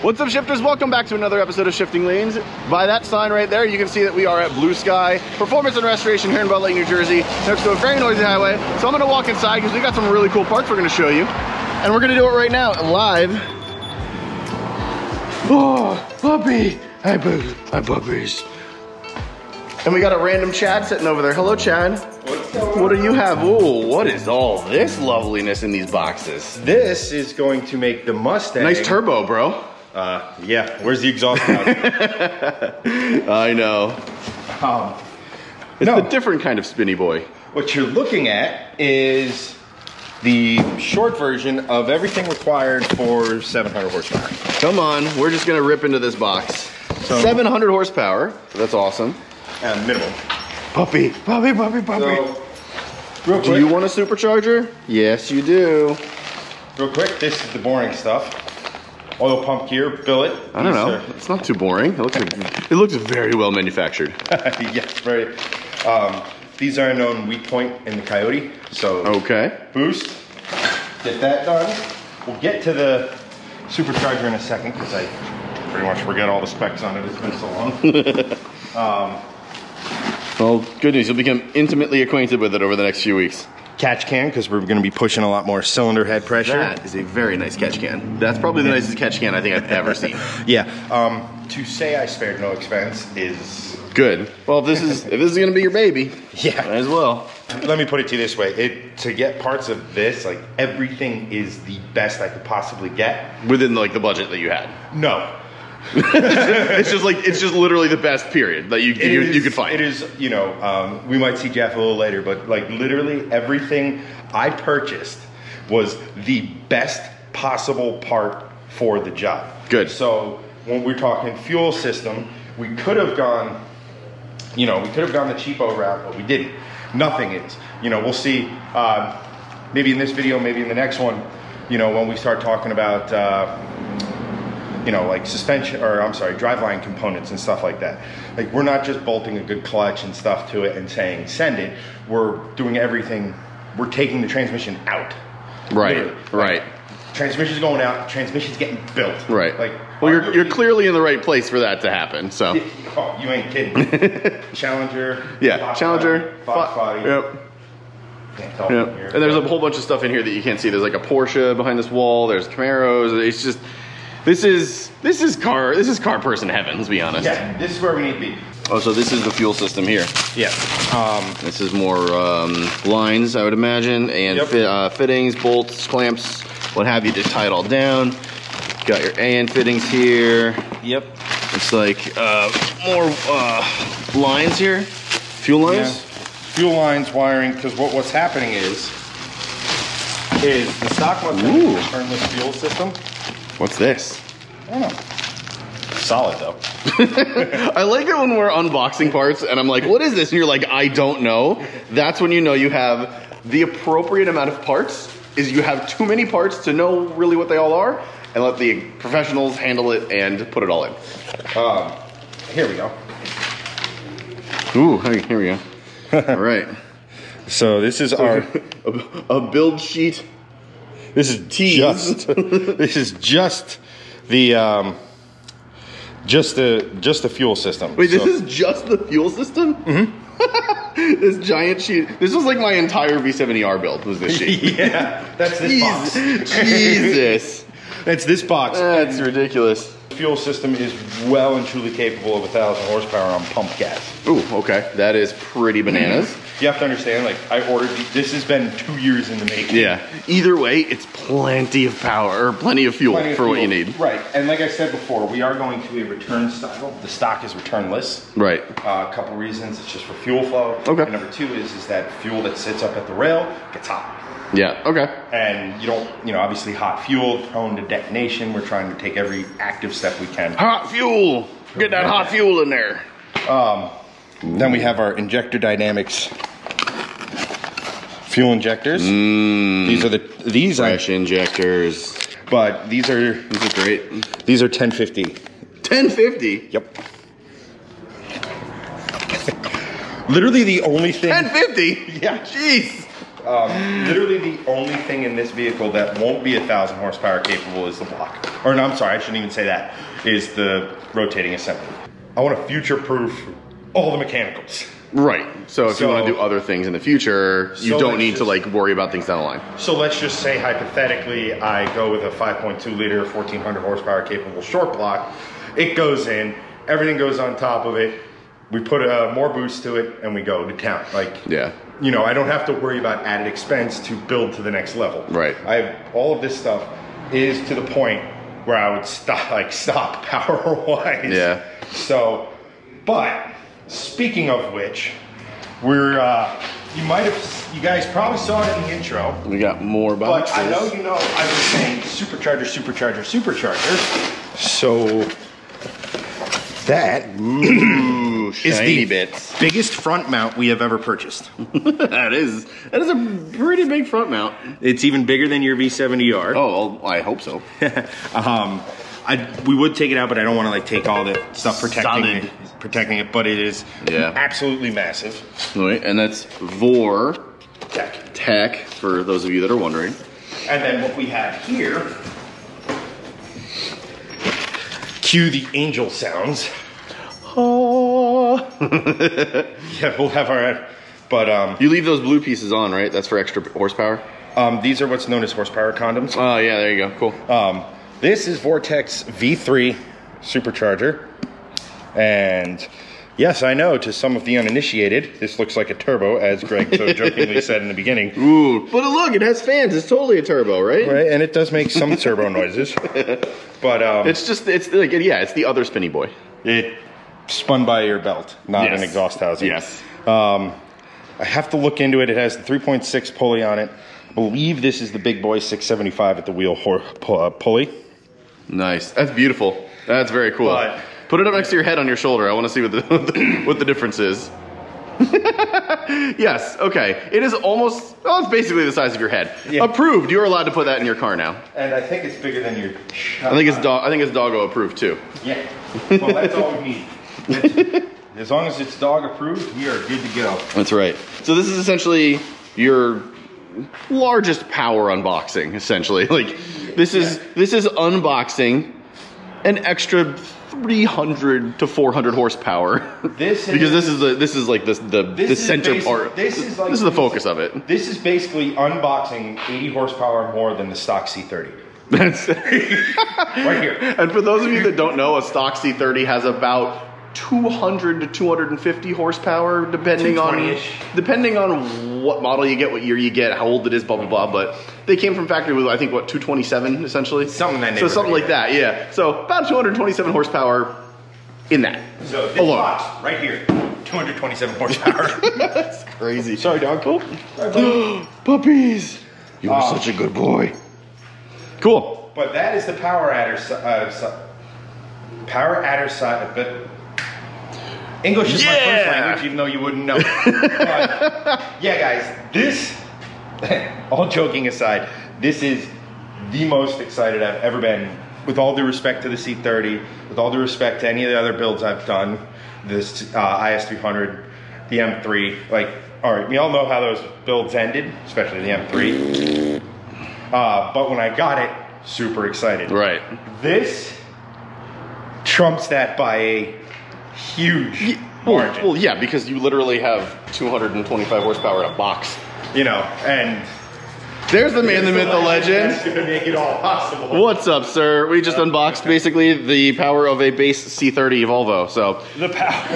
What's up, shifters? Welcome back to another episode of Shifting Lanes. By that sign right there, you can see that we are at Blue Sky Performance and Restoration here in Bud Lake, New Jersey, next to a very noisy highway. So I'm gonna walk inside because we got some really cool parts we're gonna show you. And we're gonna do it right now, live. Oh, puppy. Hi, puppies. And we got a random Chad sitting over there. Hello, Chad. What do you have? Ooh, what is all this loveliness in these boxes? This is going to make the Mustang. Nice turbo, bro. Yeah, where's the exhaust out? I know. It's a different kind of spinny boy. What you're looking at is the short version of everything required for 700 horsepower. Come on, we're just gonna rip into this box. So, 700 horsepower, so that's awesome. Minimum. Puppy. So, real quick. Do you want a supercharger? Yes, you do. Real quick, this is the boring stuff. Oil pump gear, billet. I don't know. It's not too boring. It looks very well manufactured. Yeah, very. These are a known weak point in the Coyote. So okay. Boost. Get that done. We'll get to the supercharger in a second because I pretty much forget all the specs on it. It's been so long. Well, good news. You'll become intimately acquainted with it over the next few weeks. Catch can, because we're going to be pushing a lot more cylinder head pressure. That is a very nice catch can. That's probably the nicest catch can I think I've ever seen. Yeah. To say I spared no expense is good. Well, if this is going to be your baby, yeah, might as well. Let me put it to you this way: to get parts of this, like everything is the best I could possibly get within like the budget that you had. No. it's just literally the best period that you could find. It is, you know, we might see Jeff a little later, but like literally everything I purchased was the best possible part for the job. Good. So when we're talking fuel system, we could have gone, you know, the cheapo route, but we didn't. Nothing is. You know, we'll see, maybe in this video, maybe in the next one, you know, when we start talking about, you know, like suspension, or I'm sorry, driveline components and stuff like that. Like, we're not just bolting a good clutch and stuff to it and saying, send it. We're doing everything. We're taking the transmission out. Right, literally. right. Like, transmission's going out, transmission's getting built. Right. Like, well, you're clearly in the right place for that to happen, so. Oh, you ain't kidding. Challenger. Yeah, Challenger. Fox body. Yep. Yep. And there's a whole bunch of stuff in here that you can't see. There's like a Porsche behind this wall. There's Camaros. It's just, this is car person heaven, let's be honest. Yeah, this is where we need to be. Oh, so this is the fuel system here. Yeah. This is more lines, I would imagine, and yep. Fittings, bolts, clamps, what have you, to tie it all down. Got your AN fittings here. Yep. It's like more lines here, fuel lines. Yeah. Fuel lines, wiring, because what's happening is the stock Mustang turnless fuel system. What's this? I don't know. Solid though. I like it when we're unboxing parts and I'm like, what is this? And you're like, I don't know. That's when you know you have the appropriate amount of parts. Is you have too many parts to know really what they all are, and let the professionals handle it and put it all in. Here we go. Ooh, here we go. All right. So this is our a build sheet. This is just the just the fuel system. Wait, this is just the fuel system? Mm-hmm. This giant sheet. This was like my entire V70R build was this sheet. Yeah, that's this box. Jesus. That's this box. That's ridiculous. The fuel system is well and truly capable of 1,000 horsepower on pump gas. Ooh, okay. That is pretty bananas. You have to understand, like, I ordered, this has been 2 years in the making. Yeah. Either way, it's plenty of power, or plenty of fuel for what you need. Right. And like I said before, we are going to a return style. The stock is returnless. Right. A couple reasons. It's just for fuel flow. Okay. And number two is that fuel that sits up at the rail gets hot. Yeah, okay. And you don't, you know, obviously hot fuel, prone to detonation. We're trying to take every active step we can. Hot fuel! Get that hot fuel in there. Then we have our Injector Dynamics fuel injectors. These are fresh injectors. But these are great. These are 1050. 1050? Yep. Literally the only thing. 1050? Yeah. Jeez. Literally the only thing in this vehicle that won't be 1,000 horsepower capable is the block. Or no, I'm sorry, I shouldn't even say that, is the rotating assembly. I want to future-proof all the mechanicals. Right. So if you want to do other things in the future, you don't need to like worry about things down the line. So let's just say hypothetically, I go with a 5.2 liter, 1,400 horsepower capable short block. It goes in, everything goes on top of it. We put more boost to it and we go to town. Like, yeah. You know, I don't have to worry about added expense to build to the next level. Right. I have all of this stuff is to the point where I would stop power wise. Yeah. So, but speaking of which, we're you guys probably saw it in the intro. We got more boxes. But I know you know I was saying supercharger. So that is the biggest front mount we have ever purchased. that is a pretty big front mount. It's even bigger than your V70R. Oh, well, I hope so. We would take it out, but I don't want to like take all the stuff protecting it. But it is absolutely massive. Right, and that's Vor Tech for those of you that are wondering. And then what we have here, cue the angel sounds. Oh. Yeah, we'll have our. But you leave those blue pieces on, right? That's for extra horsepower. These are what's known as horsepower condoms. Oh yeah, there you go. Cool. This is Vortech's V3 supercharger, and yes, I know to some of the uninitiated, this looks like a turbo, as Greg so jokingly said in the beginning. Ooh, but look, it has fans. It's totally a turbo, right? Right, and it does make some turbo noises, but it's the other spinny boy. It spun by your belt, not an exhaust housing. Yes. I have to look into it. It has the 3.6 pulley on it. I believe this is the big boy 675 at the wheel pulley. Nice. That's beautiful. That's very cool. But, put it up next to your head on your shoulder. I want to see what the difference is. Yes. Okay. It is almost. Well, it's basically the size of your head. Yeah. Approved. You're allowed to put that in your car now. And I think it's bigger than your. I think it's doggo approved too. Yeah. Well, that's all we need. As long as it's dog approved, we are good to go. That's right. So this is essentially your largest power unboxing. Essentially, like this is unboxing an extra 300 to 400 horsepower. This is like the center part. This is the focus of it. This is basically unboxing 80 horsepower more than the stock C30. That's right here. And for those of you that don't know, a stock C30 has about 200 to 250 horsepower, depending on what model you get, what year you get, how old it is, blah blah blah. But they came from factory with, I think, what, 227 essentially, something like that. Yeah. So about 227 horsepower in that. So this box right here, 227 horsepower. That's crazy. Sorry, dog. Cool. Puppies. You were such a good boy. Cool. But that is the power adder side. But English is my first language, even though you wouldn't know. But yeah, guys, this, all joking aside, this is the most excited I've ever been. With all due respect to the C30, with all due respect to any of the other builds I've done, this IS300, the M3, like, all right, we all know how those builds ended, especially the M3. But when I got it, super excited. Right. This trumps that by a huge margin. Well, yeah, because you literally have 225 horsepower in a box. You know, and there's the man, the myth, the legend. That's going to make it all possible. What's up, sir? We just unboxed basically the power of a base C30 Volvo. So the power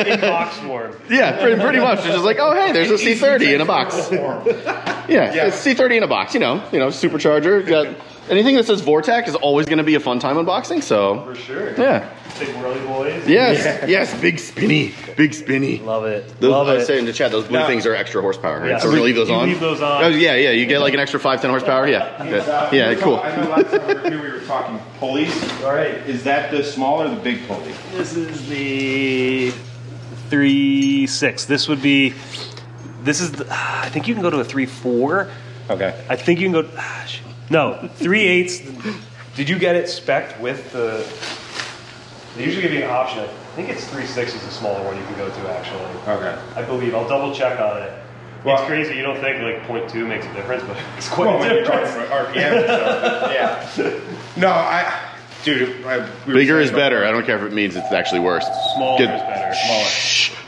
in box form. Yeah, pretty much. It's just like, oh hey, there's a C30 in a box. Yeah, it's C30 in a box. You know, supercharger. Got anything that says Vortech is always going to be a fun time unboxing. So for sure. Yeah. Big whirly boys. Yes, big spinny. Love it. I was saying in the chat, those blue things are extra horsepower. Right? Yeah. So we're gonna leave those on. Leave those on. Oh, yeah. You get like an extra 5-10 horsepower. Yeah, cool. I know last time we were here, we were talking pulleys. All right. Is that the small or the big pulley? This is the 3.6. This is the, I think you can go to a 3.4. Okay. I think you can go. No, 3/8. Did you get it spec'd with the? They usually give you an option. I think it's 3.6 is the smaller one you can go to actually. Okay. I believe. I'll double check on it. It's crazy. You don't think like 0.2 makes a difference, but it's quite a when you're difference. talking about RPM and stuff, yeah. No, dude, we were Bigger is saying better. I don't care if it means it's actually worse. Smaller Get- is better.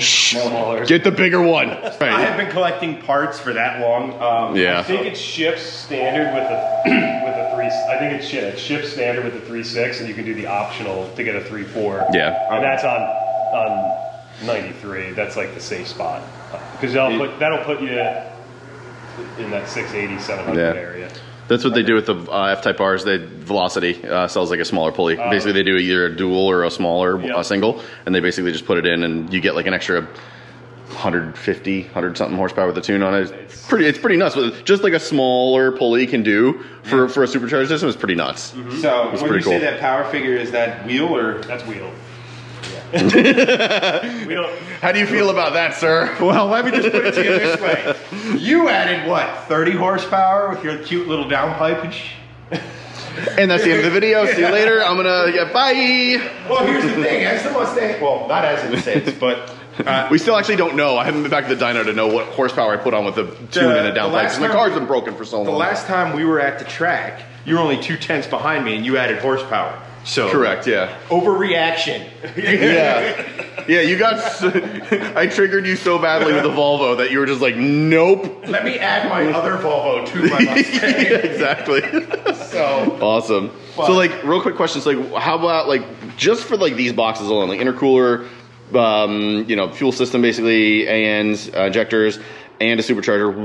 Smaller. Get the bigger one. I Right. have been collecting parts for that long. I Yeah. think it ships standard with a with a 3. I think it ships standard with a 3.6, and you can do the optional to get a 3.4. Yeah. and that's on 93. That's like the safe spot because that'll put you in that 680, 700 Yeah. area. That's what they do with the F-type bars. Velocity sells like a smaller pulley. Basically, they do either a dual or a smaller a single, and they basically just put it in, and you get like an extra 100 something horsepower with the tune on it. It's pretty nuts. Just like a smaller pulley can do for a supercharged system is pretty nuts. So when pretty you say cool. that power figure, is that wheel or? That's wheel. We don't. How do you feel about that, sir? Well, let me just put it to you this way. You added what, 30 horsepower with your cute little downpipe and And that's the end of the video. See you later. I'm gonna bye. Well, here's the thing. As the Mustang, well, not as it sits, but We still actually don't know. I haven't been back to the dyno to know what horsepower I put on with the tune and a downpipe because my car's been broken for so long. the last time we were at the track, you were only 2/10 behind me, and you added horsepower. So Correct, yeah. Overreaction. Yeah. Yeah, you got... I triggered you so badly with the Volvo that you were just like, nope. Let me add my other Volvo to my Mustang. Yeah, exactly. So Awesome. So like, real quick questions, like how about like, just for like these boxes alone, like intercooler, you know, fuel system basically, and injectors, and a supercharger,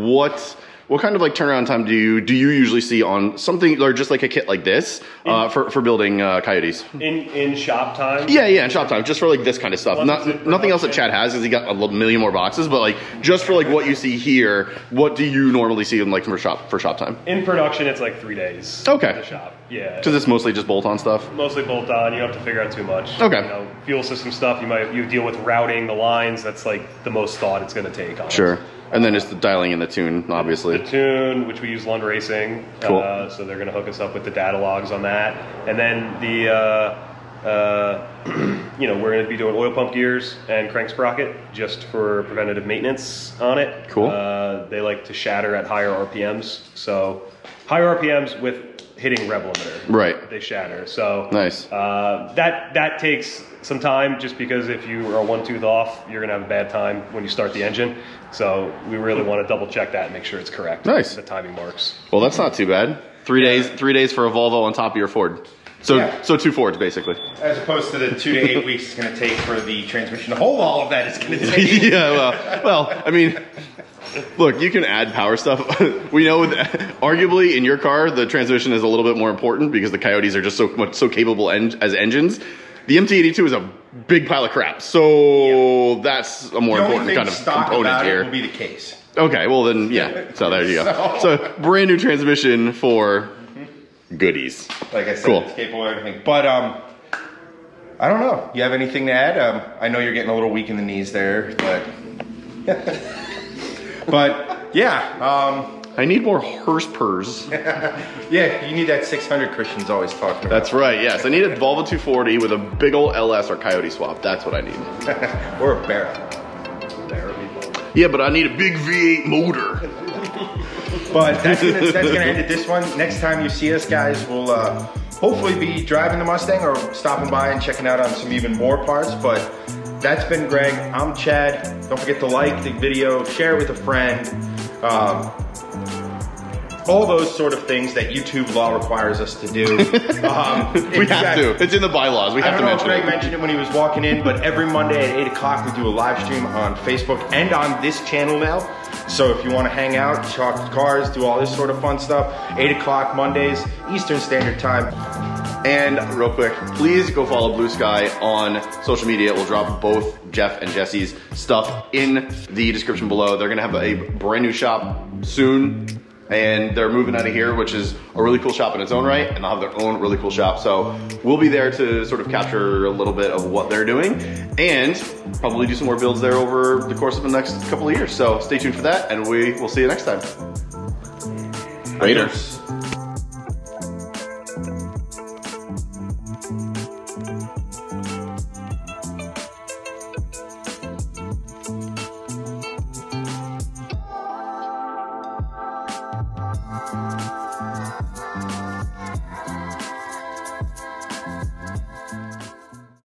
what kind of like turnaround time do you usually see on something, or just like a kit like this, for building Coyotes? In shop time? Yeah, in shop time, just for like this kind of stuff. Once it's in Nothing else that production. Chad has, because he got a million more boxes, but like, just for like what you see here, what do you normally see in like for shop time? In production, it's like 3 days. Okay. In the shop. Yeah. Because it's mostly just bolt-on stuff? Mostly bolt on. You don't have to figure out too much. Okay. You know, fuel system stuff. You deal with routing the lines. That's like the most thought it's going to take on it. Sure. And then just the dialing in the tune, obviously. The tune, which we use Lund Racing. Cool. So they're going to hook us up with the data logs on that. And then you know, we're going to be doing oil pump gears and crank sprocket just for preventative maintenance on it. Cool. They like to shatter at higher RPMs. So higher RPMs with hitting rev limiter. Right. They shatter. So Nice. that takes some time, just because if you are one tooth off, you're going to have a bad time when you start the engine. So we really want to double check that and make sure it's correct. Nice. The timing marks. Well, that's not too bad. 3 days for a Volvo on top of your Ford. So Yeah. so 2 Fords, basically. as opposed to the 2 to 8 weeks it's going to take for the transmission to hold all of that, it's going to take. Yeah, well, I mean, look, you can add power stuff. We know that arguably in your car, the transmission is a little bit more important because the Coyotes are just so capable as engines. The MT82 is a big pile of crap, so that's a more The only important thing kind of stock component about it here. will be the case. Okay, well then, yeah. So there you go. So brand new transmission for goodies. Like I said, Cool. it's capable of everything. But I don't know. You have anything to add? I know you're getting a little weak in the knees there, but yeah. I need more Hurspers. Yeah, you need that 600 Christian's always talking about. That's right, yes. I need a Volvo 240 with a big old LS or Coyote swap. That's what I need. Or a barrel. Yeah, but I need a big V8 motor. But that's gonna end it this one. Next time you see us, guys, we'll hopefully be driving the Mustang or stopping by and checking out on some even more parts. But that's been Greg. I'm Chad. Don't forget to like the video, share it with a friend. All those sort of things that YouTube law requires us to do. We have to. It's in the bylaws. We I have don't to know if mention Greg it. mentioned it when he was walking in, but every Monday at 8 o'clock we do a live stream on Facebook and on this channel now. So if you want to hang out, talk cars, do all this sort of fun stuff, 8 o'clock Mondays, Eastern Standard Time. And real quick, please go follow Blue Sky on social media. We'll drop both Jeff and Jesse's stuff in the description below. They're gonna have a brand new shop soon, and they're moving out of here, which is a really cool shop in its own right, and they'll have their own really cool shop. So we'll be there to sort of capture a little bit of what they're doing, and probably do some more builds there over the course of the next couple of years. So stay tuned for that, and we will see you next time. Later. Adios.